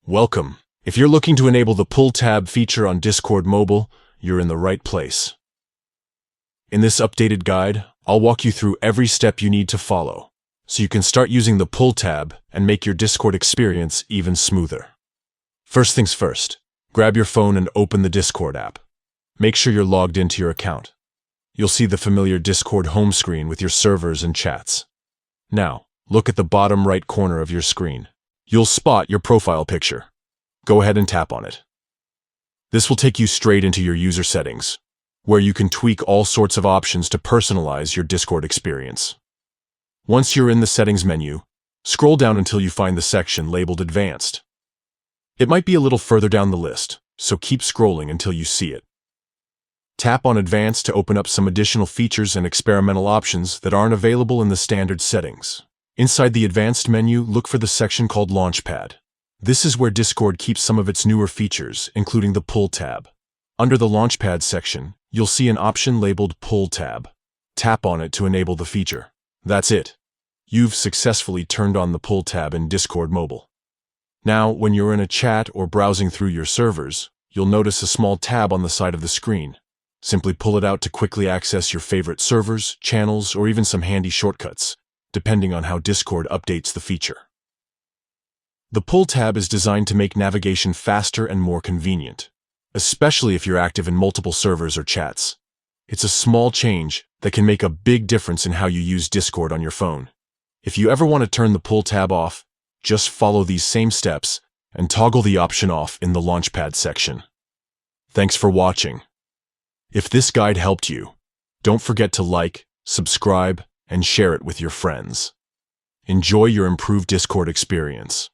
Welcome. If you're looking to enable the Pull tab feature on Discord Mobile, you're in the right place. In this updated guide, I'll walk you through every step you need to follow, so you can start using the Pull tab and make your Discord experience even smoother. First things first, grab your phone and open the Discord app. Make sure you're logged into your account. You'll see the familiar Discord home screen with your servers and chats. Now, look at the bottom right corner of your screen. You'll spot your profile picture. Go ahead and tap on it. This will take you straight into your user settings, where you can tweak all sorts of options to personalize your Discord experience. Once you're in the settings menu, scroll down until you find the section labeled Advanced. It might be a little further down the list, so keep scrolling until you see it. Tap on Advanced to open up some additional features and experimental options that aren't available in the standard settings. Inside the Advanced menu, look for the section called LaunchPad. This is where Discord keeps some of its newer features, including the Pull tab. Under the LaunchPad section, you'll see an option labeled Pull tab. Tap on it to enable the feature. That's it. You've successfully turned on the Pull tab in Discord Mobile. Now, when you're in a chat or browsing through your servers, you'll notice a small tab on the side of the screen. Simply pull it out to quickly access your favorite servers, channels, or even some handy shortcuts, depending on how Discord updates the feature. The Pull tab is designed to make navigation faster and more convenient, especially if you're active in multiple servers or chats. It's a small change that can make a big difference in how you use Discord on your phone. If you ever want to turn the Pull tab off, just follow these same steps and toggle the option off in the LaunchPad section. Thanks for watching. If this guide helped you, don't forget to like, subscribe, and share it with your friends. Enjoy your improved Discord experience.